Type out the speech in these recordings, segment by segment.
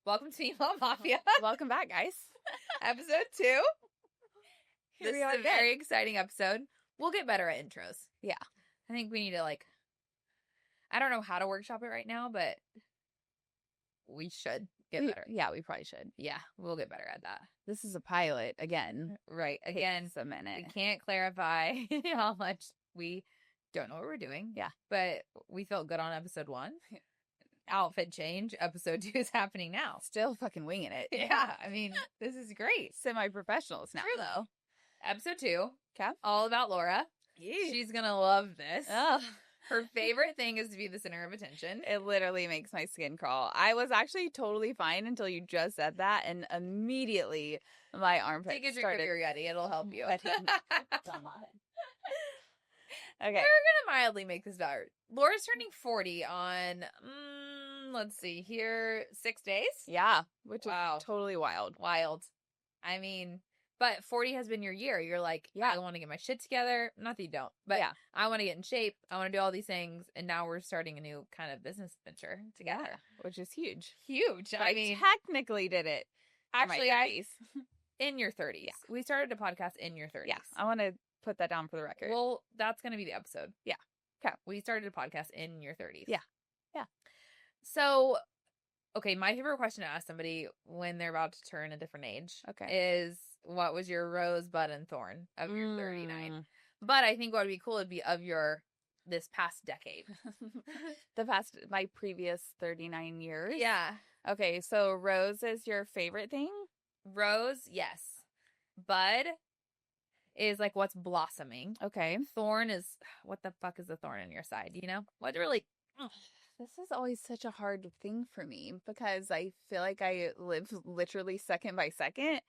Welcome to Meatball Mafia. Welcome back, guys. Episode 2. This is a very exciting episode. We'll get better at intros. Yeah. I think we need to, I don't know how to workshop it right now, but we should get better. Yeah, we probably should. Yeah, we'll get better at that. This is a pilot, again. Right. Again, it's a minute. We can't clarify how much we don't know what we're doing. Yeah. But we felt good on episode 1. Outfit change. Episode 2 is happening now. Still fucking winging it. Yeah. I mean, this is great. Semi-professionals now. True, though. Episode 2. Okay. All about Laura. Yeah. She's going to love this. Oh. Her favorite thing is to be the center of attention. It literally makes my skin crawl. I was actually totally fine until you just said that, and immediately my armpits Take a drink started. of your Yeti. It'll help you. Okay. We're going to mildly make this dark. Laura's turning 40 on, let's see here, 6 days? Yeah, which is Wow. totally wild. Wild. I mean, but 40 has been your year. You're like, I want to get my shit together. Not that you don't, but yeah. I want to get in shape. I want to do all these things. And now we're starting a new kind of business venture together. Yeah, which is huge. Huge. But I mean, technically did it. actually, in your 30s. Yeah. We started a podcast in your 30s. Yeah, I want to put that down for the record. Well, that's going to be the episode. Yeah. Okay. We started a podcast in your 30s. Yeah. Yeah. So, okay, my favorite question to ask somebody when they're about to turn a different age is, what was your rosebud and thorn of your 39? But I think what would be cool would be of your this past decade. My previous 39 years. Yeah. Okay, so rose is your favorite thing? Rose, yes. Bud is like what's blossoming. Okay. Thorn is, what the fuck is the thorn in your side? You know? What really... This is always such a hard thing for me because I feel like I live literally second by second.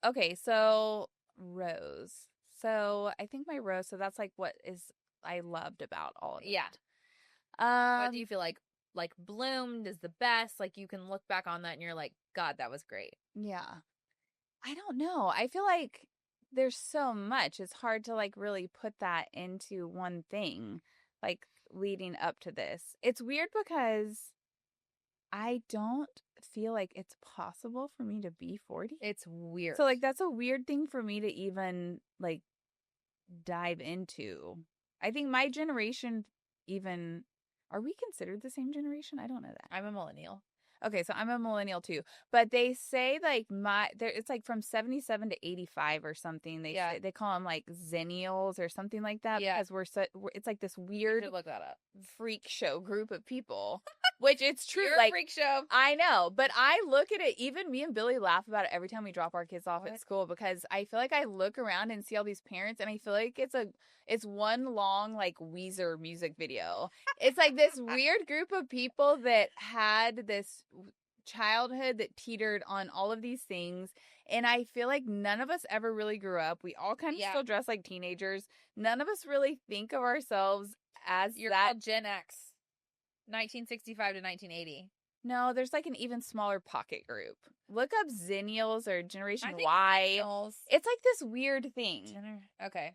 Okay, so rose. So I think my rose, so that's like what is I loved about all of it. Yeah. What do you feel like bloomed is the best? Like you can look back on that and you're like, God, that was great. Yeah. I don't know. I feel like there's so much. It's hard to like really put that into one thing, like leading up to this. It's weird because I don't feel like it's possible for me to be 40. It's weird. So like that's a weird thing for me to even like dive into. I think my generation even, are we considered the same generation? I don't know that. I'm a millennial. Okay, so I'm a millennial too. But they say like it's like from 77 to 85 or something. They call them like zennials or something like that. Yeah. Because it's like this weird look that up. Freak show group of people. Which it's true. You're like a freak show. I know. But I look at it, even me and Billy laugh about it every time we drop our kids off at school because I feel like I look around and see all these parents and I feel like it's one long like Weezer music video. It's like this weird group of people that had this childhood that teetered on all of these things, and I feel like none of us ever really grew up. We all kind of still dress like teenagers. None of us really think of ourselves as You're that called Gen X, 1965 to 1980. No, there's like an even smaller pocket group. Look up Zennials or Generation Y. Zennials. It's like this weird thing. Okay.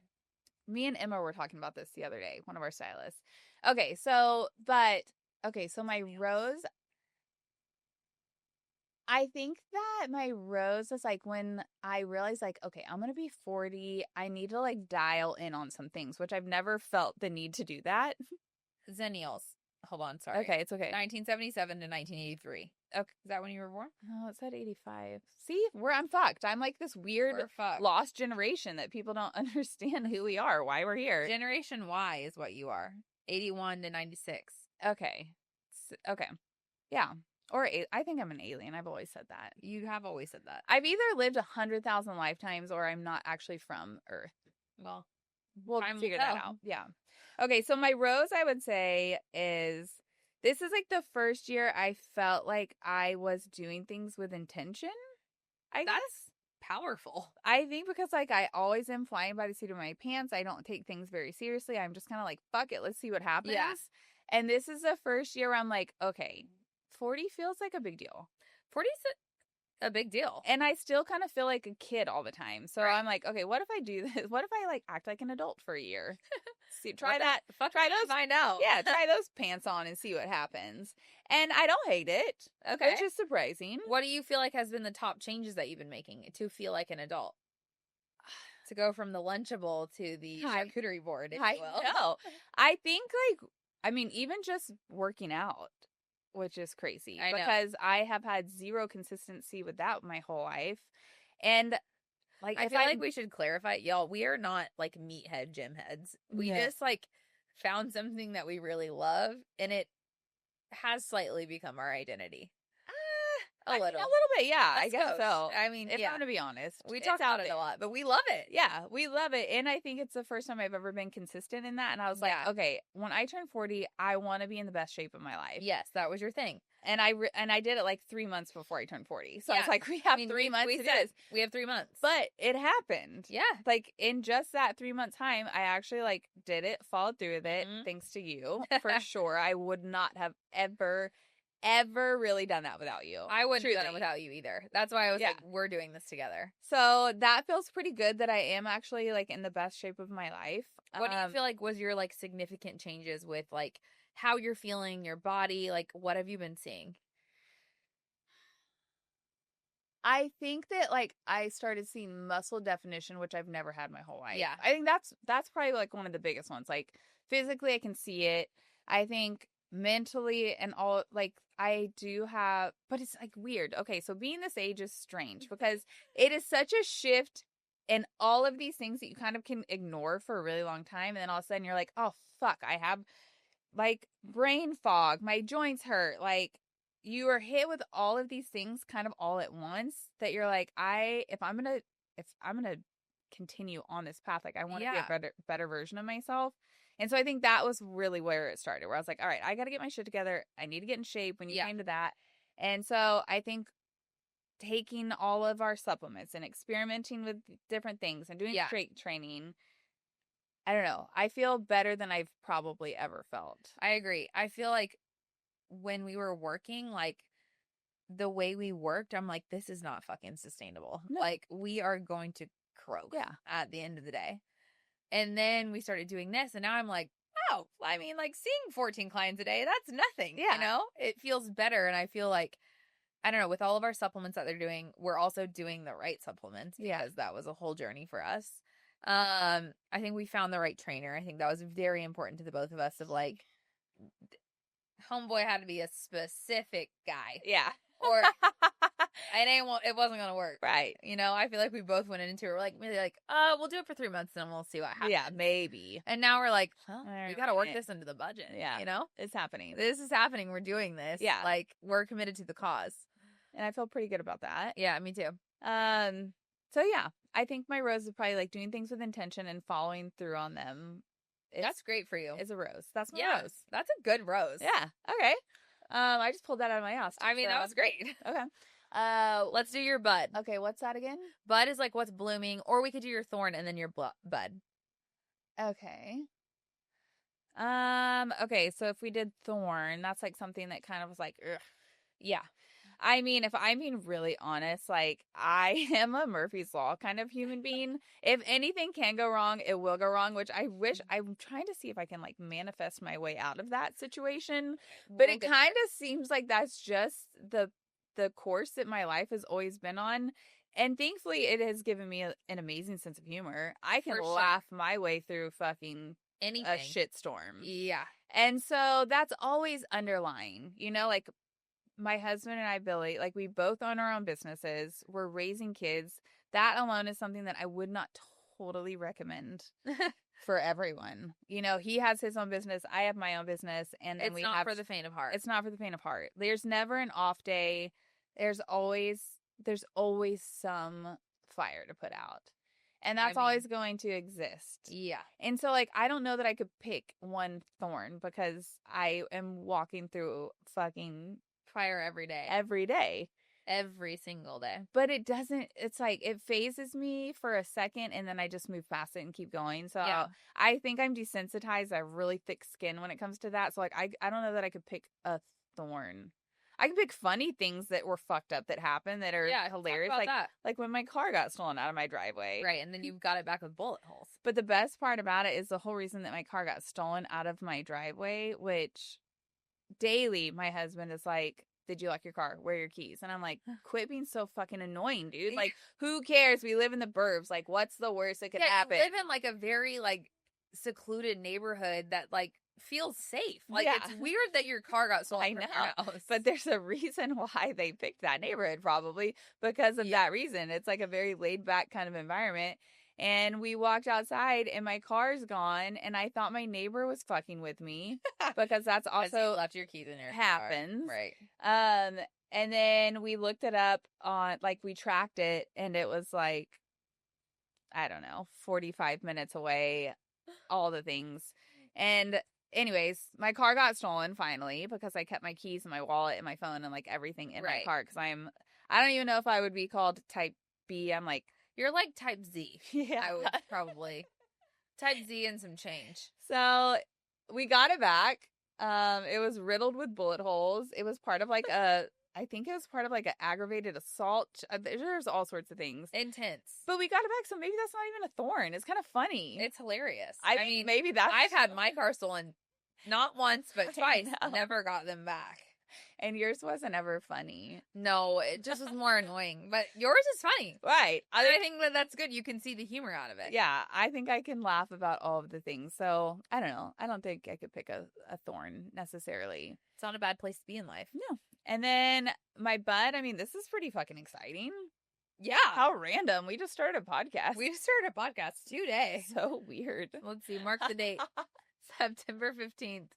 Me and Emma were talking about this the other day, one of our stylists. Okay, so my rose, I think that my rose is like when I realized like, okay, I'm going to be 40. I need to like dial in on some things, which I've never felt the need to do that. Zennials. Hold on, sorry. Okay, it's okay. 1977 to 1983. Okay. Is that when you were born? No, it said 85. See, I'm fucked. I'm like this weird lost generation that people don't understand who we are, why we're here. Generation Y is what you are. 81 to 96. Okay. Okay. Yeah. Or I think I'm an alien. I've always said that. You have always said that. I've either lived 100,000 lifetimes or I'm not actually from Earth. Well, we'll figure that out. Yeah. Okay, so my rose, I would say, is this is like the first year I felt like I was doing things with intention. That's powerful. I think because like I always am flying by the seat of my pants. I don't take things very seriously. I'm just kind of like, fuck it, let's see what happens. Yeah. And this is the first year where I'm like, okay, 40 feels like a big deal. 40 is a big deal. And I still kind of feel like a kid all the time. So I'm like, okay, what if I do this? What if I like act like an adult for a year? See, try that. Try those. Find out. Yeah, try those pants on and see what happens. And I don't hate it. Okay. Which is surprising. What do you feel like has been the top changes that you've been making to feel like an adult? To go from the Lunchable to the charcuterie board, if you will. No. I think, like, I mean, even just working out, which is crazy. Because I have had zero consistency with that my whole life. And, like, I feel like we should clarify, y'all, we are not, like, meathead gym heads. We just, like, found something that we really love, and it has slightly become our identity. A little bit, yeah. I guess so. I mean, if I'm going to be honest. We talk about it a lot, but we love it. Yeah, we love it. And I think it's the first time I've ever been consistent in that. And I was like, okay, when I turn 40, I want to be in the best shape of my life. Yes, that was your thing. And I did it like 3 months before I turned 40. So I was like, we have 3 months to do this. We have 3 months. But it happened. Yeah. Like, in just that 3 month time, I actually, like, did it, followed through with it, thanks to you, for sure. I would not have ever really done that without you. I wouldn't have done it without you either. That's why I was like, we're doing this together. So that feels pretty good that I am actually, like, in the best shape of my life. What do you feel like was your, like, significant changes with, like, how you're feeling, your body? Like, what have you been seeing? I think that, like, I started seeing muscle definition, which I've never had my whole life. Yeah. I think that's probably, like, one of the biggest ones. Like, physically I can see it. I think mentally and all, like, I do have, but it's, like, weird. Okay, so being this age is strange because it is such a shift in all of these things that you kind of can ignore for a really long time, and then all of a sudden you're like, oh fuck, I have, like, brain fog, my joints hurt, like, you are hit with all of these things kind of all at once that you're like, if I'm gonna continue on this path, like, I want to be a better version of myself. And so I think that was really where it started, where I was like, all right, I got to get my shit together. I need to get in shape when you came to that. And so I think taking all of our supplements and experimenting with different things and doing strength training, I don't know, I feel better than I've probably ever felt. I agree. I feel like when we were working, like, the way we worked, I'm like, this is not fucking sustainable. No. Like, we are going to croak at the end of the day. And then we started doing this, and now I'm like, oh, I mean, like, seeing 14 clients a day, that's nothing. Yeah. You know? It feels better, and I feel like, I don't know, with all of our supplements that they're doing, we're also doing the right supplements because that was a whole journey for us. I think we found the right trainer. I think that was very important to the both of us of, like, homeboy had to be a specific guy. Yeah. Or it wasn't gonna work, right? You know, I feel like we both went into it. We're like, maybe like, we'll do it for 3 months and we'll see what happens. Yeah, maybe. And now we're like, well, we gotta work this into the budget. Yeah, you know, it's happening. This is happening. We're doing this. Yeah, like, we're committed to the cause, and I feel pretty good about that. Yeah, me too. So yeah, I think my rose is probably, like, doing things with intention and following through on them. That's great for you. It's a rose. That's my rose. That's a good rose. Yeah. Okay. I just pulled that out of my ass. I mean, that was great. Okay. Let's do your bud. Okay, what's that again? Bud is, like, what's blooming, or we could do your thorn and then your bud. Okay. Okay, so if we did thorn, that's, like, something that kind of was like, ugh. Yeah. I mean, if I'm being really honest, like, I am a Murphy's Law kind of human being. If anything can go wrong, it will go wrong, which I wish, I'm trying to see if I can, like, manifest my way out of that situation. But it kind of seems like that's just the course that my life has always been on. And thankfully, it has given me an amazing sense of humor. I can laugh my way through fucking anything. A shitstorm. Yeah. And so that's always underlying, you know, like, my husband and I, Billy, like, we both own our own businesses. We're raising kids. That alone is something that I would not totally recommend for everyone. You know, he has his own business. I have my own business. And it's not for the faint of heart. It's not for the faint of heart. There's never an off day. There's always some fire to put out. And that's always going to exist. Yeah. And so, like, I don't know that I could pick one thorn because I am walking through fucking fire every day. Every single day. But it doesn't, it's like, it phases me for a second and then I just move past it and keep going. So I think I'm desensitized. I have really thick skin when it comes to that. So, like, I don't know that I could pick a thorn. I can pick funny things that were fucked up that happened that are hilarious. Like when my car got stolen out of my driveway. Right. And then you've got it back with bullet holes. But the best part about it is the whole reason that my car got stolen out of my driveway, which daily my husband is like, did you lock your car? Where are your keys? And I'm like, quit being so fucking annoying, dude. Like, who cares? We live in the burbs. Like, what's the worst that could happen? You live in like a very like secluded neighborhood that like feels safe. Like, it's weird that your car got stolen from your house. But there's a reason why they picked that neighborhood, probably because of that reason. It's like a very laid back kind of environment. And we walked outside and my car's gone, and I thought my neighbor was fucking with me because that's also left your keys in your happens. car. Right. And then we looked it up on, like, we tracked it, and it was like, I don't know, 45 minutes away, all the things. And anyways, my car got stolen finally because I kept my keys and my wallet and my phone and like everything in my car because I don't even know if I would be called type B. I'm like, you're like type Z. Yeah. I would probably. Type Z and some change. So we got it back. It was riddled with bullet holes. It was part of like I think it was part of like an aggravated assault. There's all sorts of things. Intense. But we got it back, so maybe that's not even a thorn. It's kind of funny. It's hilarious. I mean, maybe that's... I've had my car stolen not once, but twice. Never got them back. And yours wasn't ever funny. No, it just was more annoying. But yours is funny. Right. I think that's good. You can see the humor out of it. Yeah, I think I can laugh about all of the things. So, I don't know. I don't think I could pick a thorn necessarily. It's not a bad place to be in life. No. And then my bud, I mean, this is pretty fucking exciting. Yeah. How random. We just started a podcast. We just started a podcast today. So weird. Let's see. Mark the date. September 15th.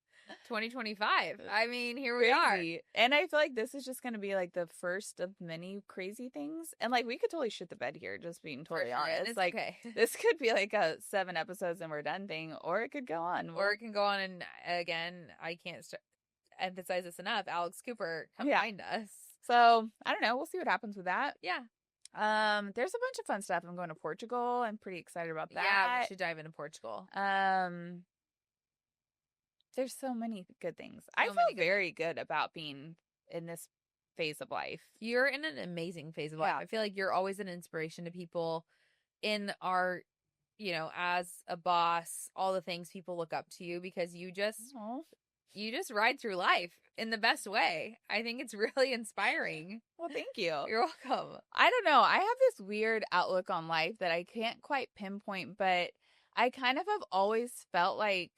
2025. I mean, here we are. And I feel like this is just going to be like the first of many crazy things. And like we could totally shit the bed here, just being totally honest. It's like okay. This could be like a 7 episodes and we're done thing, or it could go on. Or it can go on, and again, I can't emphasize this enough. Alex Cooper, come find us. So I don't know. We'll see what happens with that. Yeah. There's a bunch of fun stuff. I'm going to Portugal. I'm pretty excited about that. Yeah, we should dive into Portugal. There's so many good things. I feel very good about being in this phase of life. You're in an amazing phase of life. I feel like you're always an inspiration to people in our, as a boss, all the things people look up to you because you just ride through life in the best way. I think it's really inspiring. Well, thank you. You're welcome. I don't know. I have this weird outlook on life that I can't quite pinpoint, but I kind of have always felt like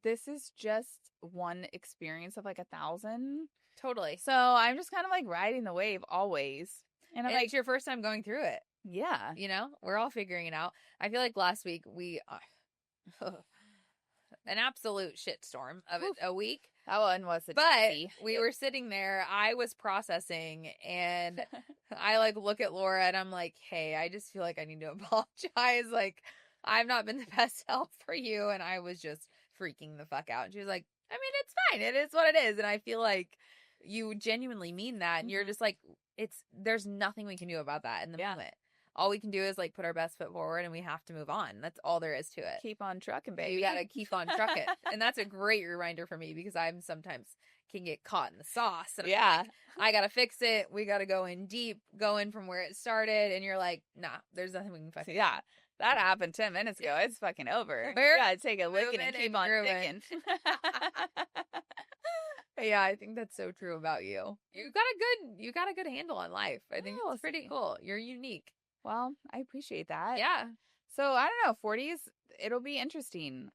this is just one experience of like 1,000. Totally. So I'm just kind of like riding the wave always. And I'm like, it's your first time going through it. Yeah. We're all figuring it out. I feel like last week we, an absolute shitstorm of a week. That one was But we were sitting there, I was processing, and I like look at Laura and I'm like, hey, I just feel like I need to apologize. Like, I've not been the best help for you. And I was just freaking the fuck out. And she was like, I mean, it's fine. It is what it is. And I feel like you genuinely mean that. And you're just like, there's nothing we can do about that in the moment. All we can do is like put our best foot forward, and we have to move on. That's all there is to it. Keep on trucking, baby. You gotta keep on trucking. And that's a great reminder for me because I'm sometimes can get caught in the sauce. And I'm like, I gotta fix it. We gotta go in deep, go in from where it started. And you're like, nah, there's nothing we can fix. Yeah. That happened 10 minutes ago. It's fucking over. You gotta take a licking and keep on ticking. Yeah, I think that's so true about you. You got a good handle on life. I think it's pretty cool. You're unique. Well, I appreciate that. Yeah. So I don't know, 40s, it'll be interesting.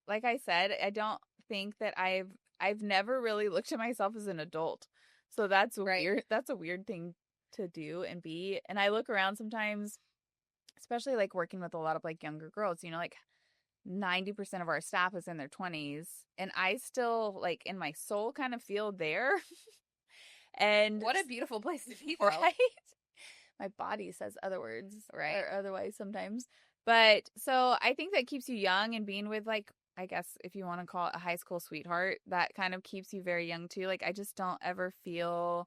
Like I said, I don't think that I've never really looked at myself as an adult. So that's weird. That's a weird thing to do and be. And I look around sometimes, especially like working with a lot of like younger girls, like 90% of our staff is in their 20s, and I still like in my soul kind of feel there. And what a beautiful place to be, right? My body says other words, right? Or otherwise sometimes. But so I think that keeps you young, and being with like, I guess if you want to call it a high school sweetheart, that kind of keeps you very young too. Like I just don't ever feel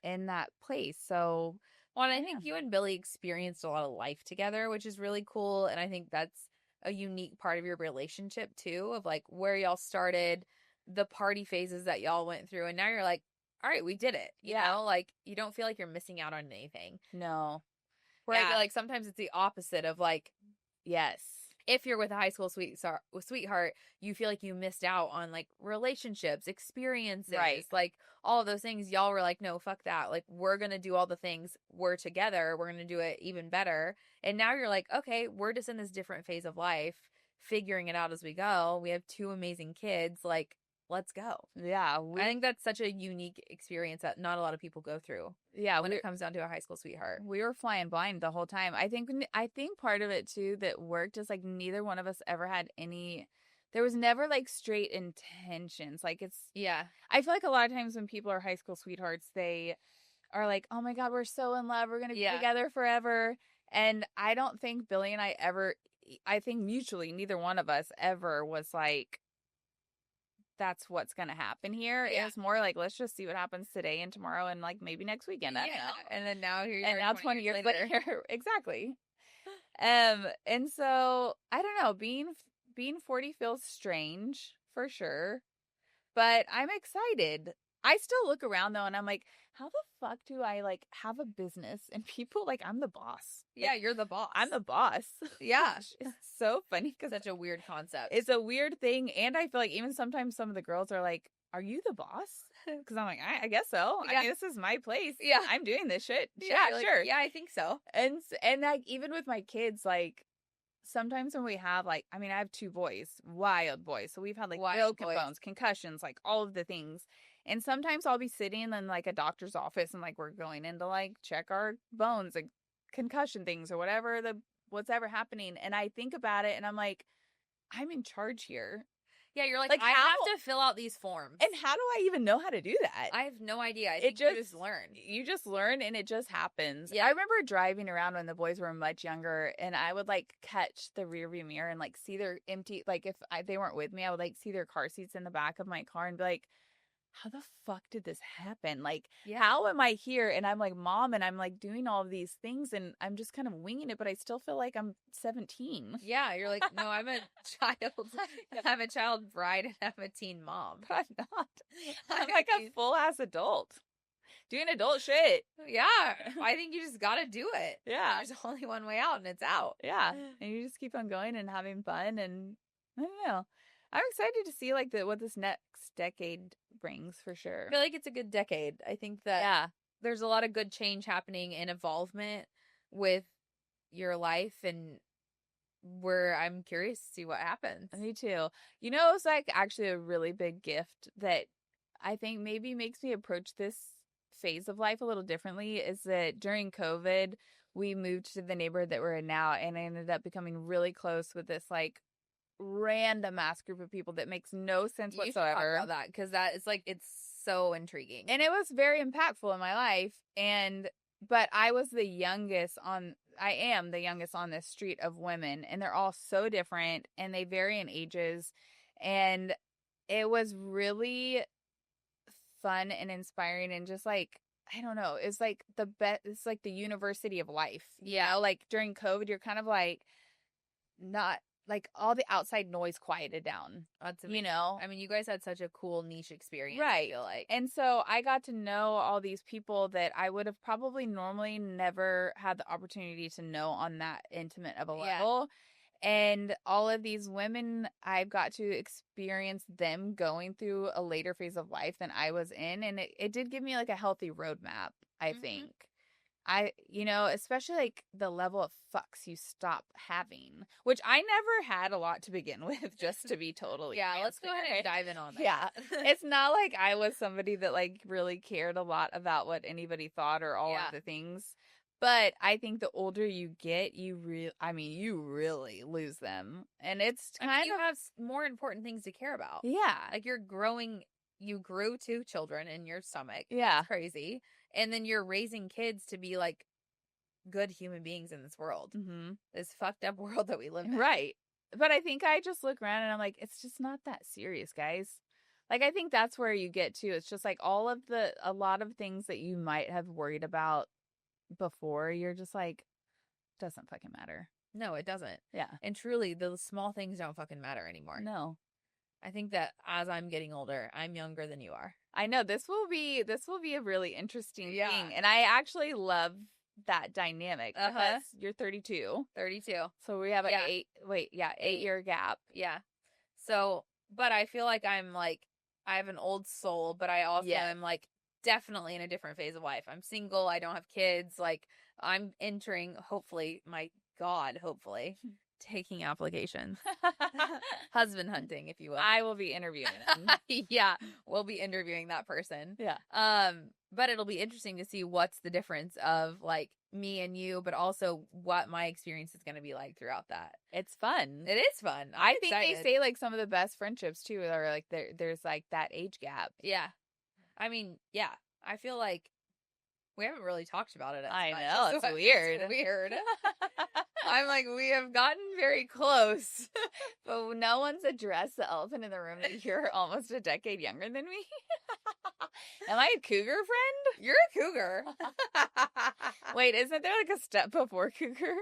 in that place. So, well, I think you and Billy experienced a lot of life together, which is really cool. And I think that's a unique part of your relationship too, of like where y'all started, the party phases that y'all went through. And now you're like, all right, we did it. You know, like you don't feel like you're missing out on anything. No. Where I feel like sometimes it's the opposite of like, yes. If you're with a high school sweetheart, you feel like you missed out on like relationships, experiences, like all of those things. Y'all were like, no, fuck that. Like, we're going to do all the things. We're together. We're going to do it even better. And now you're like, okay, we're just in this different phase of life, figuring it out as we go. We have 2 amazing kids. Like, let's go. Yeah. I think that's such a unique experience that not a lot of people go through. Yeah. When it comes down to a high school sweetheart. We were flying blind the whole time. I think part of it too that worked is like neither one of us ever had there was never like straight intentions. Like I feel like a lot of times when people are high school sweethearts, they are like, oh my God, we're so in love. We're going to be together forever. And I don't think Billy and I think mutually, neither one of us ever was like, that's what's going to happen here. Yeah. It was more like, let's just see what happens today and tomorrow and like maybe next weekend. I don't know. And then now here you are. And now 20 years later. Exactly. And so I don't know, being 40 feels strange for sure, but I'm excited. I still look around though and I'm like, how the fuck do I like have a business and people like I'm the boss? Yeah, you're the boss. I'm the boss. Yeah. It's so funny because such a weird concept. It's a weird thing. And I feel like even sometimes some of the girls are like, are you the boss? Because I'm like, I guess so. Yeah. I mean, this is my place. Yeah. I'm doing this shit. Yeah, like, sure. Yeah, I think so. And like even with my kids, like sometimes when we have like, I mean, I have 2 boys, wild boys. So we've had like broken bones, concussions, like all of the things. And sometimes I'll be sitting in like a doctor's office and like we're going in to like check our bones, like concussion things or what's ever happening. And I think about it and I'm like, I'm in charge here. Yeah, you're like I have to fill out these forms. And how do I even know how to do that? I have no idea. I think you just learn. You just learn and it just happens. Yeah. I remember driving around when the boys were much younger and I would like catch the rearview mirror and like see their empty, like if they weren't with me, I would like see their car seats in the back of my car and be like, how the fuck did this happen? Like, how am I here? And I'm like, Mom, and I'm like doing all of these things and I'm just kind of winging it, but I still feel like I'm 17. Yeah, you're like, no, I'm a child. I'm a child bride and I'm a teen mom. But I'm not. I'm like a full-ass adult. Doing adult shit. Yeah, I think you just gotta do it. Yeah. There's only one way out and it's out. Yeah, and you just keep on going and having fun and I don't know. I'm excited to see like what this next decade brings for sure. I feel like it's a good decade. I think that there's a lot of good change happening and involvement with your life and where I'm curious to see what happens. Me too. You know, it's like actually a really big gift that I think maybe makes me approach this phase of life a little differently is that during COVID, we moved to the neighborhood that we're in now and I ended up becoming really close with this like random ass group of people that makes no sense whatsoever. You should talk about that because that is like it's so intriguing and it was very impactful in my life. But I am the youngest on this street of women, and they're all so different and they vary in ages, and it was really fun and inspiring and just like I don't know, it's like the best. It's like the university of life. You know? Like during COVID, you're kind of like not. Like all the outside noise quieted down. That's amazing. You know? I mean, you guys had such a cool niche experience. Right. I feel like. And so I got to know all these people that I would have probably normally never had the opportunity to know on that intimate of a level. And all of these women, I've got to experience them going through a later phase of life than I was in. And it did give me like a healthy roadmap, I think. Especially like the level of fucks you stop having, which I never had a lot to begin with, just to be totally let's go ahead and dive in on that. Yeah. It's not like I was somebody that like really cared a lot about what anybody thought or all of the things. But I think the older you get, you really lose them. And it's kind of have more important things to care about. Yeah. Like you're growing, you grew 2 children in your stomach. Yeah. It's crazy. And then you're raising kids to be like good human beings in this world. Mm-hmm. This fucked up world that we live in. Right. But I think I just look around and I'm like, it's just not that serious, guys. Like, I think that's where you get to. It's just like a lot of things that you might have worried about before, you're just like, doesn't fucking matter. No, it doesn't. Yeah. And truly, the small things don't fucking matter anymore. No. I think that as I'm getting older, I'm younger than you are. I know this will be a really interesting thing. And I actually love that dynamic because you're 32. 32. So we have an 8-year gap. Yeah. So, but I feel like I have an old soul, but I also am like definitely in a different phase of life. I'm single. I don't have kids. Like I'm entering, hopefully, taking applications. Husband hunting, if you will. I will be interviewing them. Yeah, we'll be interviewing that person. Yeah. But it'll be interesting to see what's the difference of like me and you, but also what my experience is going to be like throughout that. It's fun. It is fun. I think they say like some of the best friendships too are like there's like that age gap. Yeah. I mean, yeah. I feel like we haven't really talked about it as I much. know, it's weird. It's weird. I'm like, we have gotten very close. But no one's addressed the elephant in the room that you're almost a decade younger than me. Am I a cougar friend? You're a cougar. Wait, isn't there like a step before cougar?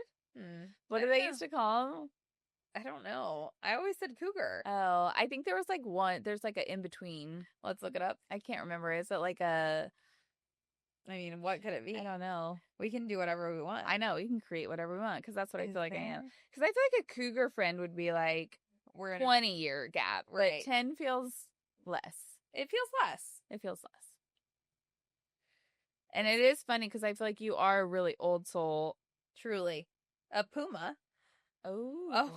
What do they used to call them? I don't know. I always said cougar. Oh, I think there was like there's like an in-between. Let's look it up. I can't remember. Is it like a... I mean, what could it be? I don't know. We can do whatever we want. I know. We can create whatever we want because that's what I feel like I am. Because I feel like a cougar friend would be like we're in 20-year gap. Right. But 10 feels less. It feels less. It feels less. And it is funny because I feel like you are a really old soul. Truly. A puma. Oh.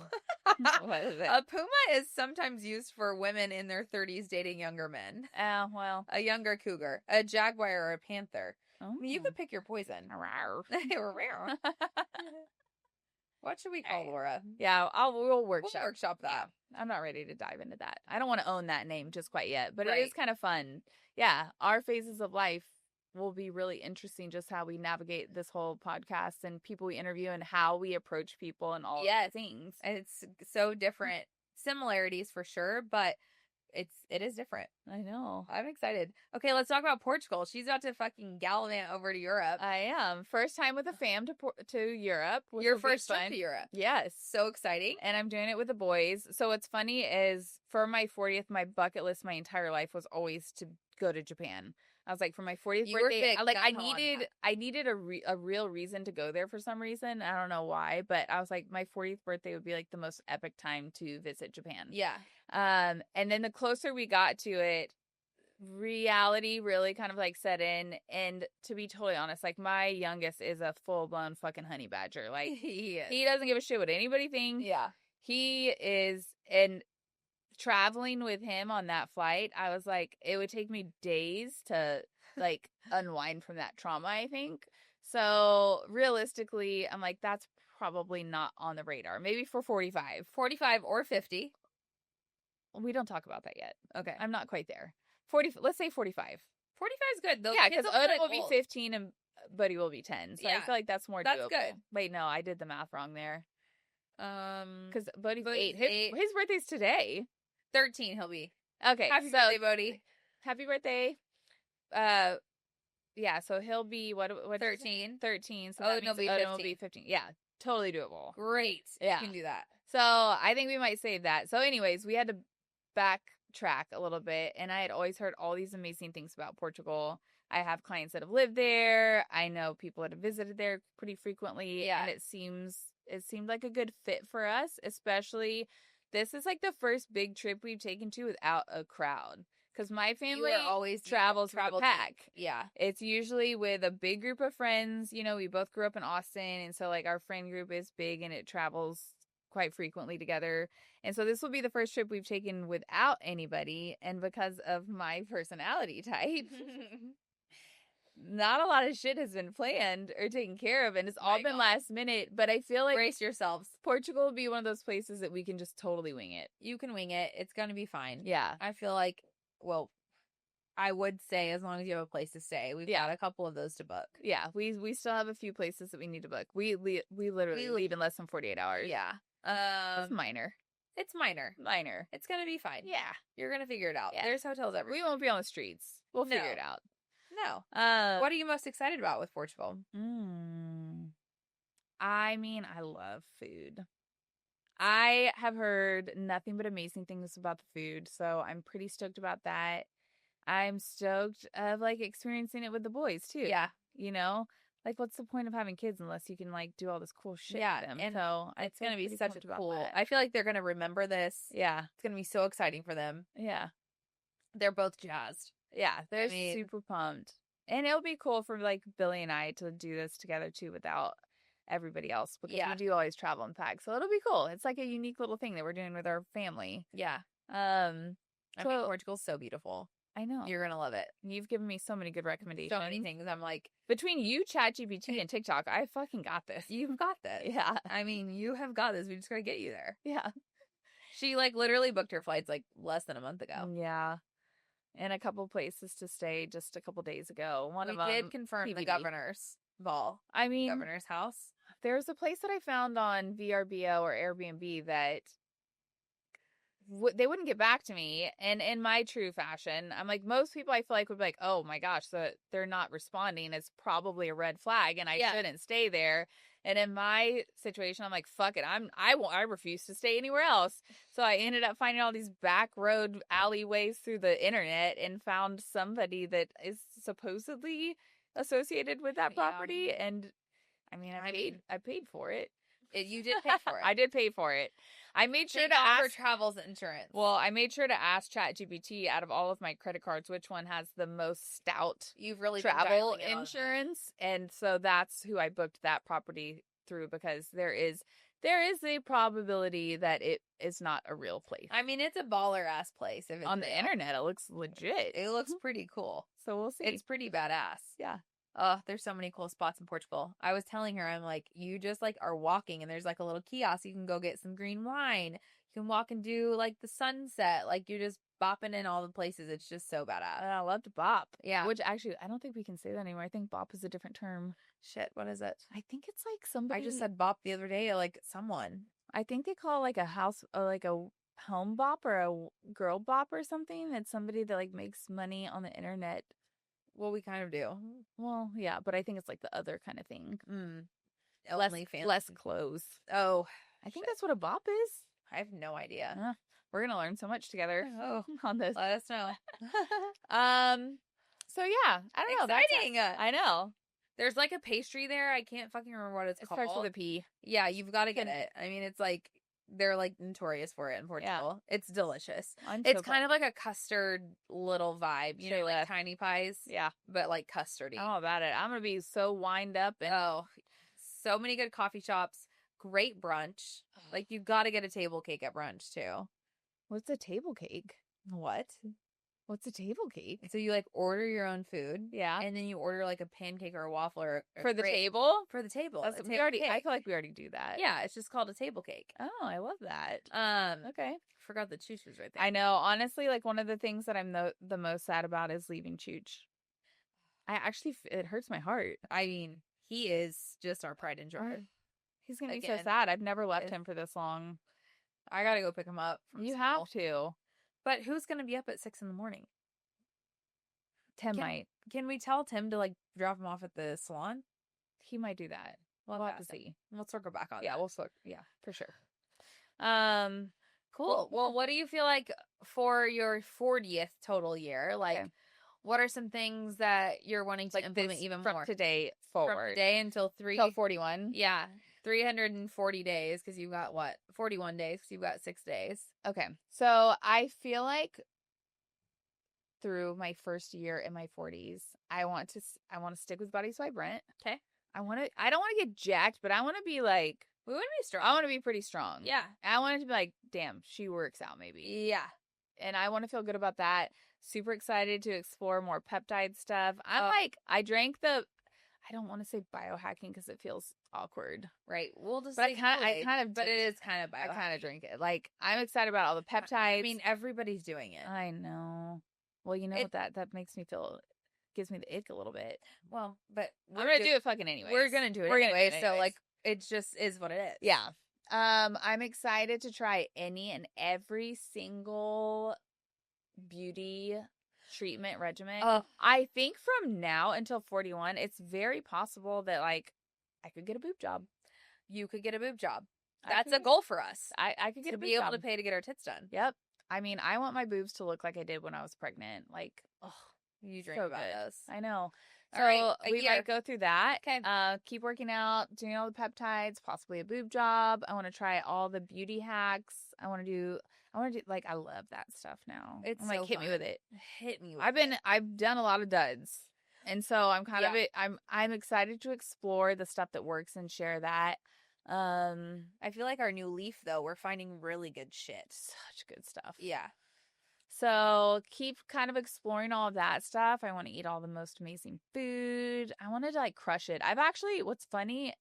What is it? A puma is sometimes used for women in their 30s dating younger men. Oh, well. A younger cougar. A jaguar or a panther. Oh. I mean, you could pick your poison. What should we call Laura? Yeah, we'll workshop. We'll workshop that. Yeah, I'm not ready to dive into that. I don't want to own that name just quite yet, but it is kind of fun. Yeah, our phases of life will be really interesting, just how we navigate this whole podcast and people we interview and how we approach people and all things. It's so different. Similarities for sure, but it is different. I know. I'm excited. Okay, let's talk about Portugal. She's about to fucking gallivant over to Europe. I am. First time with a fam to Europe. Your first trip to Europe. Yes. So exciting. And I'm doing it with the boys. So what's funny is for my 40th, my bucket list my entire life was always to go to Japan. I was like, for my 40th birthday, I needed a real reason to go there for some reason. I don't know why, but I was like, my 40th birthday would be like the most epic time to visit Japan. Yeah. And then the closer we got to it, reality really kind of like set in. And to be totally honest, like my youngest is a full blown fucking honey badger. Like he doesn't give a shit what anybody thinks. Yeah. He is, and traveling with him on that flight, I was like, it would take me days to like unwind from that trauma, I think. So realistically, I'm like, that's probably not on the radar. Maybe for 45 or 50. We don't talk about that yet. Okay. I'm not quite there. 40. Let's say 45. 45 is good. Those yeah, because Oda will be 15 and Buddy will be 10. So I feel like that's more doable. That's good. Wait, no, I did the math wrong there. Because Buddy's 8. His birthday's today. 13 he'll be. Okay. Happy birthday, Bodie. Happy birthday. Yeah, so he'll be what 13. 13. So that means Odin will be 15. Yeah, totally doable. Great. Yeah. You can do that. So I think we might save that. So anyways, we had to backtrack a little bit, and I had always heard all these amazing things about Portugal. I have clients that have lived there. I know people that have visited there pretty frequently. Yeah. And it seemed like a good fit for us, especially this is like the first big trip we've taken to without a crowd. Because my family always travels with a pack. Yeah. It's usually with a big group of friends. You know, we both grew up in Austin. And so, like, our friend group is big and it travels quite frequently together. And so this will be the first trip we've taken without anybody. And because of my personality type, not a lot of shit has been planned or taken care of. And it's all been last minute. But I feel like brace yourselves. Portugal will be one of those places that we can just totally wing it. You can wing it. It's going to be fine. Yeah. I feel like, well, I would say as long as you have a place to stay. We've got a couple of those to book. Yeah, we still have a few places that we need to book. We literally leave in less than 48 hours. Yeah. It's minor. It's minor. It's going to be fine. Yeah. You're going to figure it out. Yeah. There's hotels everywhere. We won't be on the streets. We'll figure it out. No. What are you most excited about with Portugal? I mean, I love food. I have heard nothing but amazing things about the food, so I'm pretty stoked about that. I'm stoked of, like, experiencing it with the boys, too. Yeah. You know? Like, what's the point of having kids unless you can, like, do all this cool shit Yeah, with them? and So it's going to be such a cool... that. I feel like they're going to remember this. Yeah. It's going to be so exciting for them. Yeah. They're both jazzed. Yeah, they're super pumped. And it'll be cool for, like, Billy and I to do this together, too, without everybody else. Because we do always travel and pack. So it'll be cool. It's like a unique little thing that we're doing with our family. Yeah. I mean, Portugal's so beautiful. I know. You're going to love it. You've given me so many good recommendations. So many things. I'm like... Between you, ChatGPT, and TikTok, I fucking got this. You've got this. Yeah. I mean, you have got this. We just got to get you there. Yeah. She, like, literally booked her flights, like, less than a month ago. Yeah. And a couple places to stay just a couple days ago. We did confirm the governor's ball. I mean... Governor's house. There's a place that I found on VRBO or Airbnb that... they wouldn't get back to me, and in my true fashion, I'm like, most people I feel like would be like, oh my gosh, so they're not responding, it's probably a red flag, and I shouldn't stay there. And in my situation, I'm like, fuck it, I refuse to stay anywhere else. So I ended up finding all these back road alleyways through the internet and found somebody that is supposedly associated with that property, and I mean, I paid for it. You did pay for it. I did pay for it. I made sure to ask travels insurance. Well, I made sure to ask ChatGPT out of all of my credit cards which one has the most stout You've really travel insurance, and so that's who I booked that property through, because there is a probability that it is not a real place. I mean, it's a baller ass place. If it's on the internet, it looks legit. It looks pretty cool. So we'll see. It's pretty badass. Yeah. Oh, there's so many cool spots in Portugal. I was telling her, I'm like, you just like are walking and there's like a little kiosk. You can go get some green wine. You can walk and do like the sunset. Like you're just bopping in all the places. It's just so badass. I love to bop. Yeah. Which actually, I don't think we can say that anymore. I think bop is a different term. Shit, what is it? I think it's like somebody. I just said bop the other day, like someone. I think they call like a house, or like a home bop or a girl bop or something. It's somebody that like makes money on the internet. Well, we kind of do. Well, yeah, but I think it's like the other kind of thing. Less clothes. Oh, I think that's what a bop is. I have no idea. We're gonna learn so much together. On this. Let us know. So yeah, I don't know. Exciting. I know. There's like a pastry there. I can't fucking remember what it's called. It starts with a P. Yeah, you've got to get it. I mean, it's like they're like notorious for it in Portugal. Yeah. It's delicious. It's kind of like a custard little vibe, you know, like tiny pies. Yeah, but like custardy. Oh, about it. I'm gonna be so wind up. And so many good coffee shops. Great brunch. Like you've got to get a table cake at brunch too. What's a table cake? What? What's a table cake? So you like order your own food. Yeah. And then you order like a pancake or a waffle or for the table? For the table. I feel like we already do that. Yeah, it's just called a table cake. Oh, I love that. Okay. Forgot the Chooch was right there. I know. Honestly, like one of the things that I'm the most sad about is leaving Chooch. It hurts my heart. I mean, he is just our pride and joy. He's going to be so sad. I've never left him for this long. I got to go pick him up. You have to. But who's going to be up at 6 in the morning? Tim might. Can we tell Tim to like drop him off at the salon? He might do that. We'll have to see. We'll circle back on that. Yeah, we'll circle. Yeah, for sure. Cool. Well, what do you feel like for your 40th total year? Like, what are some things that you're wanting to implement even more? From today forward. From today until 41. Yeah. 340 days because you've got 41 days because you've got 6 days. Okay. So I feel like through my first year in my 40s, I want to stick with Body Swipe Brent. Okay. I don't want to get jacked, but I want to be like, we want to be strong. I want to be pretty strong. Yeah. I want it to be like, damn, she works out maybe. Yeah. And I want to feel good about that. Super excited to explore more peptide stuff. I drank I don't want to say biohacking because it feels awkward. Right. We'll just but it is kind of biohacking. I kind of drink it. Like, I'm excited about all the peptides. I mean, everybody's doing it. I know. Well, you know what that makes me feel, gives me the ick a little bit. Well, but I'm going to do it fucking anyway. We're going to do it anyway. So, like, it just is what it is. Yeah. I'm excited to try any and every single beauty treatment regimen. I think from now until 41, it's very possible that like I could get a boob job. You could get a boob job. That's a goal for us. I could get a boob job. To be able to pay to get our tits done. Yep. I mean, I want my boobs to look like I did when I was pregnant. Like, you dream about this. I know. So All right, we might go through that. Okay. Keep working out, doing all the peptides, possibly a boob job. I want to try all the beauty hacks. I want to do like, I love that stuff now. It's I'm like, so hit me fun. with it. Hit me with it. I've done a lot of duds. And so I'm kind of I'm excited to explore the stuff that works and share that. I feel like our new leaf, though, we're finding really good shit. Such good stuff. Yeah. So keep kind of exploring all of that stuff. I want to eat all the most amazing food. I wanted to like crush it. What's funny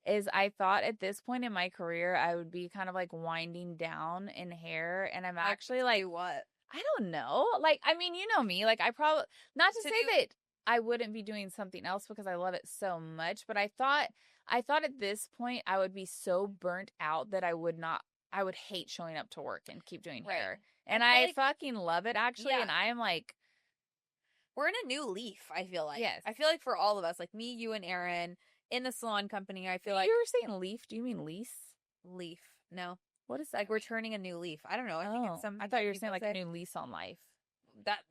is I thought at this point in my career, I would be kind of like winding down in hair. And I'm actually like, what? I don't know. Like, I mean, you know me, like I probably, not to say that I wouldn't be doing something else because I love it so much, but I thought at this point I would be so burnt out that I would hate showing up to work and keep doing hair. And I fucking love it, actually. Yeah. And I am like, we're in a new leaf, I feel like. Yes. I feel like for all of us, like me, you, and Aaron, in the salon company, I feel like. You were saying leaf. Do you mean lease? Leaf. No. What is like we're turning a new leaf? I don't know. I think it's something. I thought you were saying like a new lease on life.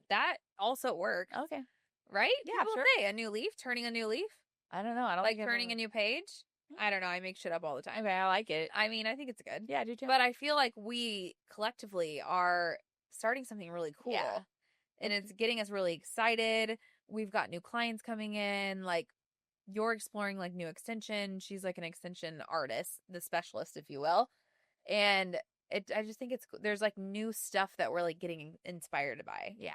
That also works. Okay. Right? Yeah, People sure. say a new leaf, turning a new leaf. I don't know. I don't like turning a new page. I don't know. I make shit up all the time. Okay, I like it. I mean, I think it's good. Yeah, I do too. But I feel like we collectively are starting something really cool. Yeah. And it's getting us really excited. We've got new clients coming in. Like, you're exploring like new extension. She's like an extension artist, the specialist, if you will. And I just think there's like new stuff that we're like getting inspired by. Yeah.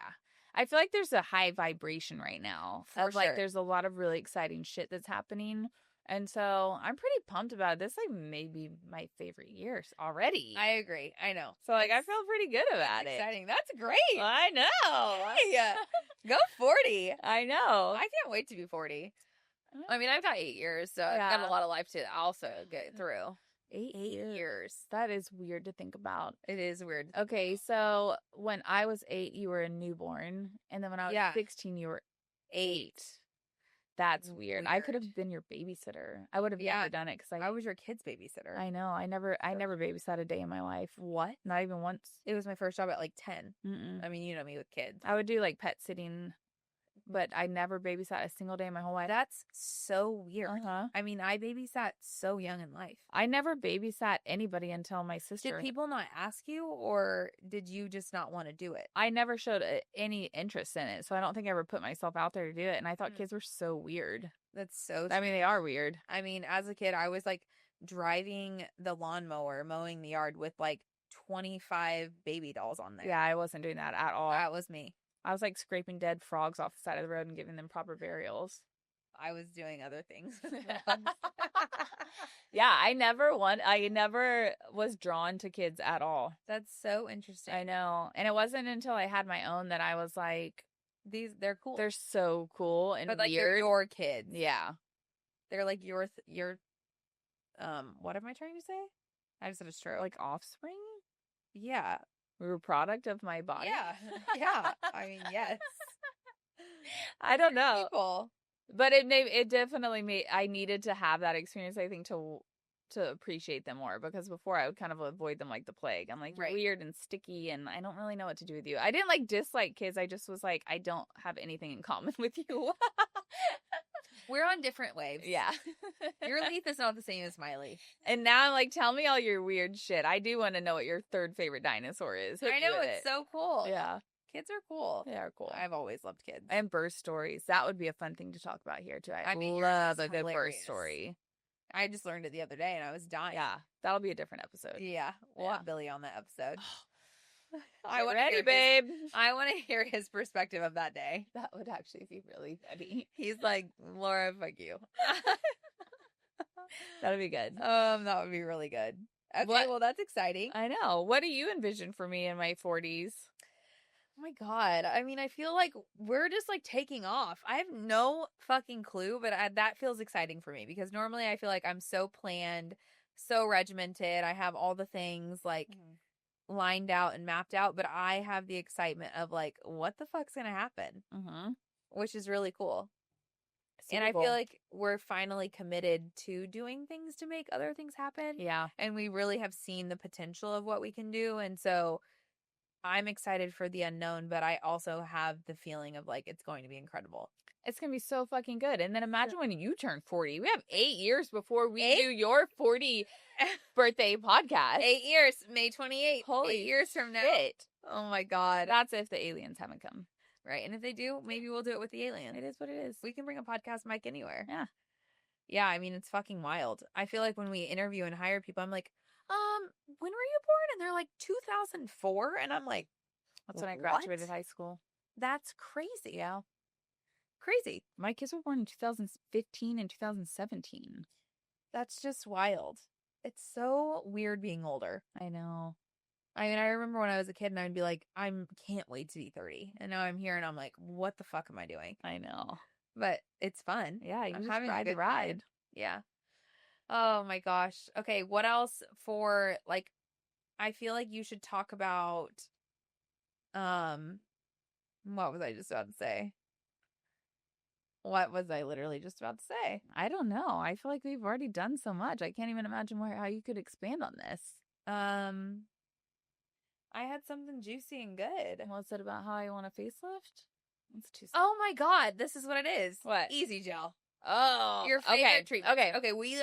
I feel like there's a high vibration right now. Like there's a lot of really exciting shit that's happening. And so I'm pretty pumped about it. This like maybe my favorite years already. I agree. I know. So like I feel pretty good about it. Exciting. That's great. I know. Hey, go 40. I know. I can't wait to be 40. I mean, I've got 8 years, so I've got a lot of life to also get through. 8 years. That is weird to think about. It is weird. Okay, so when I was 8, you were a newborn, and then when I was 16, you were 8. That's weird. I could have been your babysitter. I would have never done it because I was your kid's babysitter. I know. I never babysat a day in my life. What? Not even once. It was my first job at like 10. Mm-mm. I mean, you know me with kids. I would do like pet sitting, but I never babysat a single day in my whole life. That's so weird. Uh-huh. I mean, I babysat so young in life. I never babysat anybody until my sister. Did people not ask you, or did you just not want to do it? I never showed any interest in it, so I don't think I ever put myself out there to do it, and I thought kids were so weird. That's so I mean, they are weird. I mean, as a kid, I was like driving the lawnmower, mowing the yard with like 25 baby dolls on there. Yeah, I wasn't doing that at all. That was me. I was like scraping dead frogs off the side of the road and giving them proper burials. I was doing other things. Yeah, I never was drawn to kids at all. That's so interesting. I know. And it wasn't until I had my own that I was like, they're cool. They're so cool and but like weird. They're your kids. Yeah. They're like your what am I trying to say? I just had a stroke. Like offspring? Yeah. We were a product of my body. Yeah. Yeah. I mean, yes. I don't know. People. But it definitely made, I needed to have that experience, I think, to appreciate them more, because before I would kind of avoid them like the plague. I'm like, you're weird and sticky and I don't really know what to do with you. I didn't like dislike kids. I just was like, I don't have anything in common with you. We're on different waves. Yeah. Your leaf is not the same as my leaf. And now I'm like, tell me all your weird shit. I do want to know what your third favorite dinosaur is. I know, it's so cool. Yeah. Kids are cool. They are cool. I've always loved kids. And birth stories. That would be a fun thing to talk about here, too. I mean, love a good birth story. I just learned it the other day and I was dying. Yeah. That'll be a different episode. Yeah. We'll have Billy on that episode. I'm ready, babe. I want to hear his perspective of that day. That would actually be really funny. He's like, Laura, fuck you. That'll be good. That would be really good. Okay, well, that's exciting. I know. What do you envision for me in my 40s? Oh my God. I mean, I feel like we're just like taking off. I have no fucking clue, but that feels exciting for me because normally I feel like I'm so planned, so regimented. I have all the things like lined out and mapped out, but I have the excitement of like, what the fuck's going to happen? Which is really cool. And I feel like we're finally committed to doing things to make other things happen. Yeah. And we really have seen the potential of what we can do. And so I'm excited for the unknown, but I also have the feeling of like it's going to be incredible. It's going to be so fucking good. And then imagine when you turn 40. We have 8 years before we do your 40 birthday podcast. 8 years, May 28th. Holy 8 years from now. shit. Oh my God. That's if the aliens haven't come. Right. And if they do, maybe we'll do it with the aliens. It is what it is. We can bring a podcast mic anywhere. Yeah. Yeah, I mean, it's fucking wild. I feel like when we interview and hire people, I'm like, when were you born? And they're like, 2004. And I'm like, that's when I graduated high school. That's crazy. Yeah. Crazy. My kids were born in 2015 and 2017. That's just wild. It's so weird being older. I know. I mean, I remember when I was a kid and I'd be like, I can't wait to be 30. And now I'm here and I'm like, what the fuck am I doing? I know. But it's fun. Yeah, you I'm just having ride a the good ride. time. Yeah. Oh my gosh. Okay, what else for, like, I feel like you should talk about, what was I just about to say? What was I literally just about to say? I don't know. I feel like we've already done so much. I can't even imagine how you could expand on this. I had something juicy and good. What's it about how I want a facelift? It's too. Oh my God, this is what it is. What? Easy Gel. Oh, your favorite treatment. Okay. Okay. We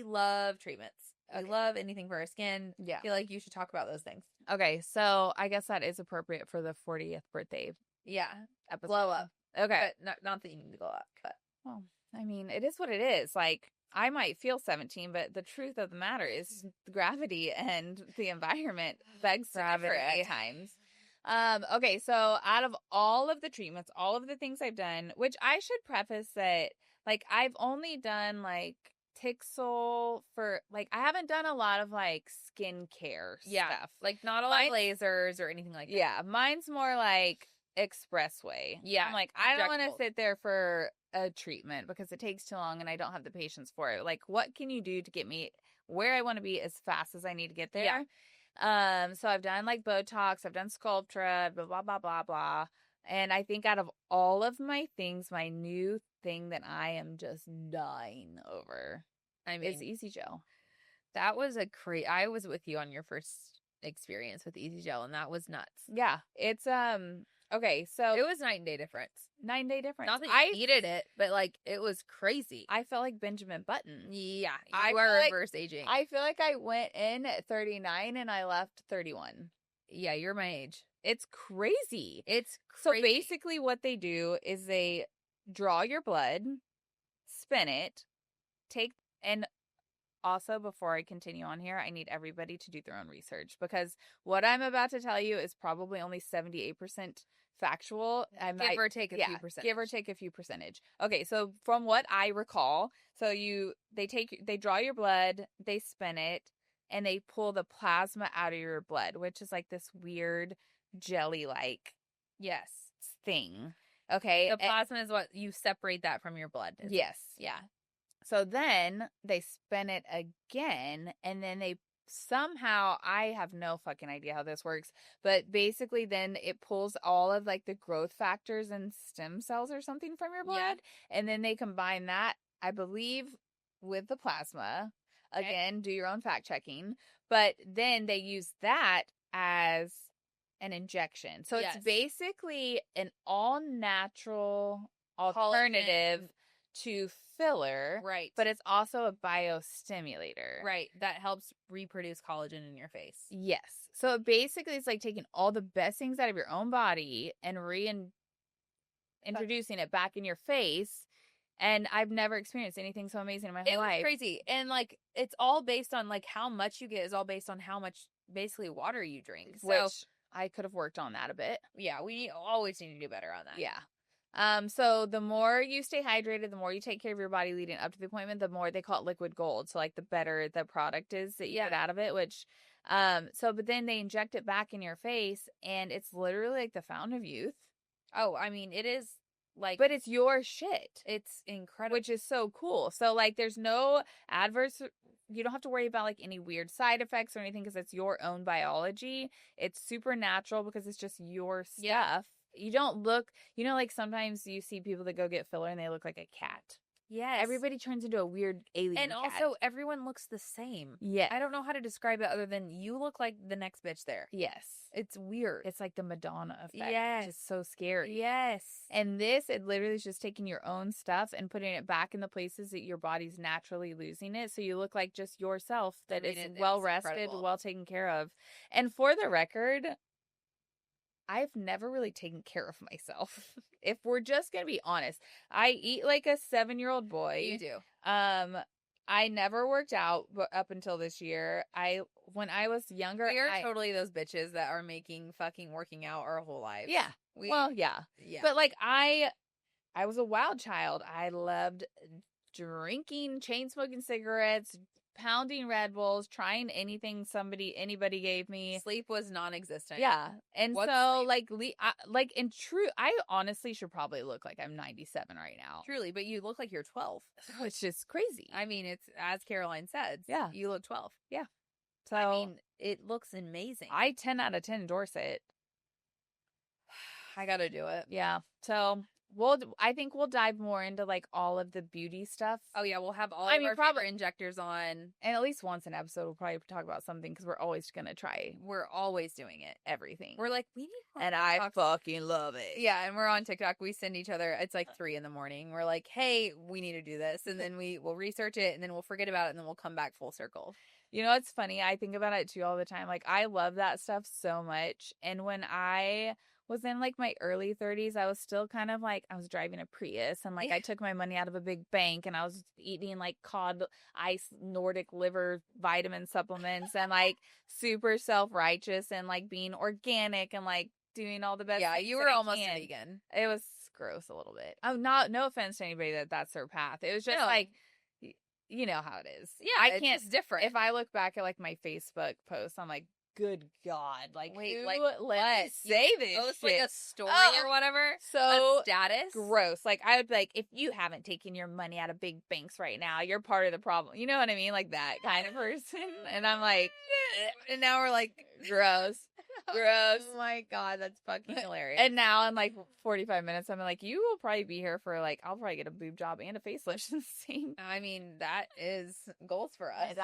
love treatments. Okay. We love anything for our skin. Yeah. I feel like you should talk about those things. Okay. So I guess that is appropriate for the 40th birthday. Yeah. Episode. Glow up. Okay. But not that you need to glow up, but. Well, I mean, it is what it is. Like, I might feel 17, but the truth of the matter is gravity and the environment begs gravity at times. Okay, so out of all of the treatments, all of the things I've done, which I should preface that, like, I've only done, like, Tixel for, like, I haven't done a lot of, like, skincare stuff. Like, not a lot of lasers or anything like that. Yeah, mine's more, like, expressway. Yeah. I'm like, I don't want to sit there for a treatment because it takes too long and I don't have the patience for it. Like, what can you do to get me where I want to be as fast as I need to get there? Yeah. So I've done like Botox, I've done Sculptra, blah, blah, blah, blah, blah. And I think out of all of my things, my new thing that I am just dying over is Easy Gel. That was I was with you on your first experience with Easy Gel and that was nuts. Yeah. It's, okay, so it was night and day difference. 9 day difference. Not that I needed it, but like it was crazy. I felt like Benjamin Button. Yeah, you were reverse aging. I feel like I went in at 39 and I left 31. Yeah, you're my age. It's crazy. It's crazy. So basically what they do is they draw your blood, spin it, and also, before I continue on here, I need everybody to do their own research because what I'm about to tell you is probably only 78% factual. Give or take a few percent. Give or take a few percentage. Okay, so from what I recall, so they draw your blood, they spin it, and they pull the plasma out of your blood, which is like this weird jelly-like thing. Okay. The plasma is what you separate that from your blood. Yes. Yeah. So then they spin it again, and then they somehow, I have no fucking idea how this works, but basically then it pulls all of like the growth factors and stem cells or something from your blood, and then they combine that, I believe, with the plasma. Again, do your own fact checking, but then they use that as an injection. So it's basically an all natural alternative to filler, right? But it's also a biostimulator, right? That helps reproduce collagen in your face. Yes. So basically, it's like taking all the best things out of your own body and introducing it back in your face. And I've never experienced anything so amazing in my whole life. It's crazy, and like it's all based on like how much you get is all based on how much basically water you drink. So, which I could have worked on that a bit. Yeah, we always need to do better on that. Yeah. So the more you stay hydrated, the more you take care of your body leading up to the appointment, the more they call it liquid gold. So like the better the product is that you get out of it, which, but then they inject it back in your face and it's literally like the fountain of youth. Oh, I mean, it is like, but it's your shit. It's incredible. Which is so cool. So like there's no you don't have to worry about like any weird side effects or anything because it's your own biology. It's super natural because it's just your stuff. Yeah. You don't look, like sometimes you see people that go get filler and they look like a cat. Yes. Everybody turns into a weird alien And cat. also, everyone looks the same. Yeah. I don't know how to describe it other than you look like the next bitch there. Yes. It's weird. It's like the Madonna effect. Yes. It's just so scary. Yes. And this, it literally is just taking your own stuff and putting it back in the places that your body's naturally losing it. So you look like just yourself that is well rested, well taken care of. And for the record, I've never really taken care of myself. If we're just going to be honest, I eat like a 7-year-old boy. You do. I never worked out up until this year. When I was younger, we are totally those bitches that are making fucking working out our whole lives. Yeah. Yeah. But like I was a wild child. I loved drinking, chain smoking cigarettes, pounding Red Bulls, trying anything anybody gave me. Sleep was non-existent. Yeah. And What's so sleep? I honestly should probably look like I'm 97 right now. Truly, but you look like you're 12. Which is crazy. I mean, it's as Caroline said. Yeah. You look 12. Yeah. So I mean, it looks amazing. I 10 out of 10 endorse it. I gotta do it. Yeah. So I think we'll dive more into like all of the beauty stuff. Oh yeah, we'll have all of our favorite injectors on, and at least once an episode we'll probably talk about something because we're always gonna try. We're always doing it. Everything. We're like, we need, and I fucking love it. Yeah, and we're on TikTok. We send each other. It's like 3 a.m. We're like, hey, we need to do this, and then we'll research it, and then we'll forget about it, and then we'll come back full circle. You know, it's funny. I think about it too all the time. Like, I love that stuff so much, and when I was in like my early 30s, I was still kind of like, I was driving a Prius and like I took my money out of a big bank and I was eating like cod ice Nordic liver vitamin supplements and like super self-righteous and like being organic and like doing all the best. Yeah, you were almost a vegan. It was gross a little bit. Oh, no offense to anybody that's their path. It was just like, you know how it is. Yeah, I can't. It's different. If I look back at like my Facebook posts, I'm like, good God, like, wait, who like let me say this post shit? Like a story or whatever. So a status, gross. Like I would be like, if you haven't taken your money out of big banks right now, you're part of the problem. You know what I mean? Like that kind of person. And I'm like, and now we're like, gross. Oh my God, that's fucking hilarious. And now in like 45 minutes, I'm like, you will probably be here for like, I'll probably get a boob job and a facelift in the same. I mean, that is goals for us.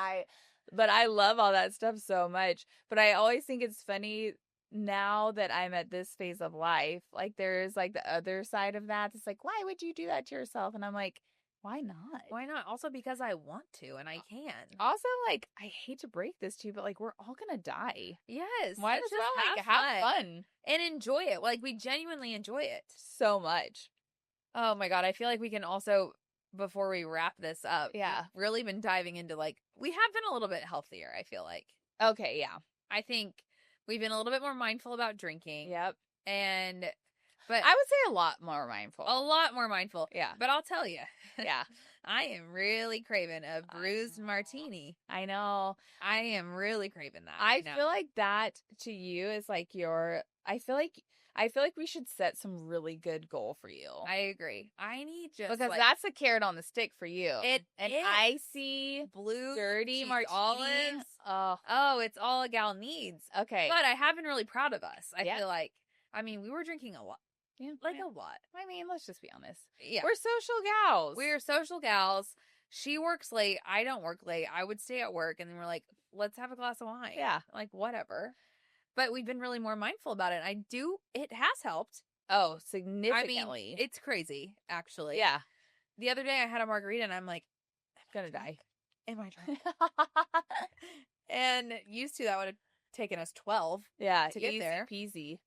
But I love all that stuff so much. But I always think it's funny now that I'm at this phase of life. Like there's like the other side of that. It's like, why would you do that to yourself? And I'm like, why not? Why not? Also because I want to and I can. Also, like, I hate to break this to you, but like we're all gonna die. Yes. Why not just have fun and enjoy it? Like we genuinely enjoy it so much. Oh my God. I feel like we can also, before we wrap this up, really been diving into like, we have been a little bit healthier, I feel like. Okay, yeah. I think we've been a little bit more mindful about drinking. Yep. But I would say a lot more mindful. A lot more mindful. Yeah. But I'll tell you. Yeah. I am really craving a bruised martini. I know. I am really craving that. I feel like that to you is like I feel like we should set some really good goal for you. I agree. I need just because that's a carrot on the stick for you. An icy blue dirty martini. Olives. Oh, it's all a gal needs. Okay. But I have been really proud of us. I feel like, I mean, we were drinking a lot. Yeah. A lot. I mean, let's just be honest. Yeah. We're social gals. We're social gals. She works late. I don't work late. I would stay at work and then we're like, let's have a glass of wine. Yeah. Like, whatever. But we've been really more mindful about it. It has helped. Oh, significantly. I mean, it's crazy, actually. Yeah. The other day I had a margarita and I'm like, I'm gonna die. Am I trying? And used to, that would have taken us 12 to get there. Peasy.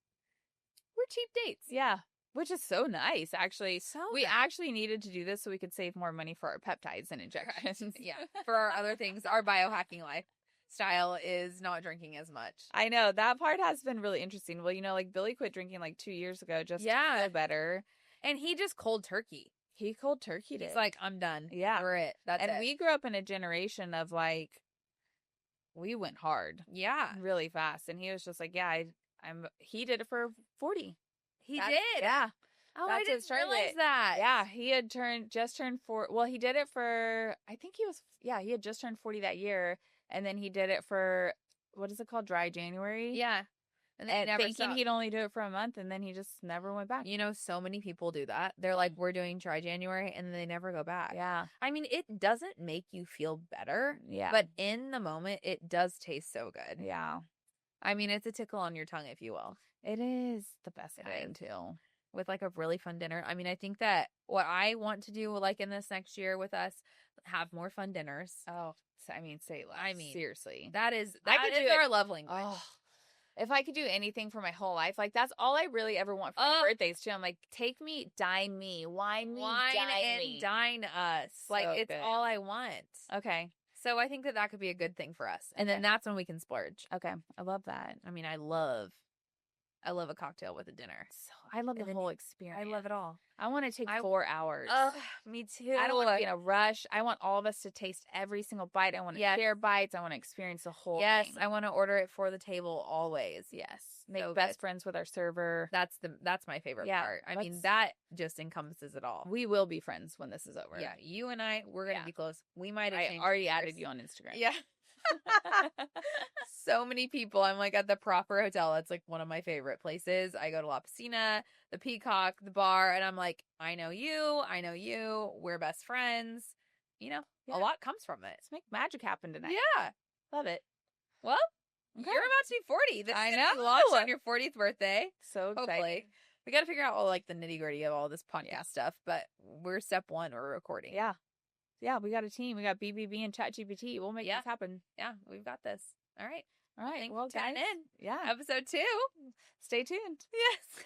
We're cheap dates. Yeah. Which is so nice, actually. We nice. actually needed to do this so we could save more money for our peptides and injections. Yeah. For our other things, our biohacking lifestyle is not drinking as much. I know. That part has been really interesting. Well, you know, like Billy quit drinking like 2 years ago just to feel better. And he just cold turkey. He cold turkeyed it. He's like, I'm done. Yeah. We're it. That's it. And we grew up in a generation of like, we went hard. Yeah. Really fast. And he was just like, yeah, he did it for 40. He did? Yeah. Oh, I didn't realize that. Yeah, he had just turned 4. Well, he did it for, I think he had just turned 40 that year. And then he did it for, what is it called? Dry January? Yeah. And then and thinking he'd only do it for a month, and then he just never went back. You know, so many people do that. They're like, we're doing dry January, and then they never go back. Yeah. I mean, it doesn't make you feel better. Yeah. But in the moment, it does taste so good. Yeah. I mean, it's a tickle on your tongue, if you will. It is the best kind, too. With like a really fun dinner. I mean, I think that what I want to do, like in this next year with us, have more fun dinners. Oh, I mean, say less. I mean, seriously. That is our love language. Oh. If I could do anything for my whole life, like that's all I really ever want for my birthdays too. I'm like, take me, dine me, wine and dine us. Like it's all I want. Okay. So I think that could be a good thing for us. And then that's when we can splurge. Okay. I love that. I mean, I love a cocktail with a dinner. So I love the whole experience. I love it all. I want to take 4 hours. Me too. I don't want to be in a rush. I want all of us to taste every single bite. I want to share bites. I want to experience the whole thing. Yes, I want to order it for the table always. Yes. Make best friends with our server. That's my favorite part. I mean, that just encompasses it all. We will be friends when this is over. Yeah, you and we're going to be close. We might have changed. I already added you on Instagram. Yeah. So many people. I'm like at the proper hotel. It's like one of my favorite places. I go to La Piscina, the Peacock, the bar, and I'm like, I know you. We're best friends. You know, a lot comes from it. Let's make magic happen tonight. Yeah. Love it. Well, you're about to be 40. This I is know. launched on your 40th birthday. So exciting. Hopefully. We got to figure out all like the nitty gritty of all this podcast stuff, but we're step 1. We're recording. Yeah. Yeah, we got a team. We got BBB and ChatGPT. We'll make this happen. Yeah, we've got this. All right. All right. Thanks well, for tuning guys. in. Yeah. Episode 2. Stay tuned. Yes.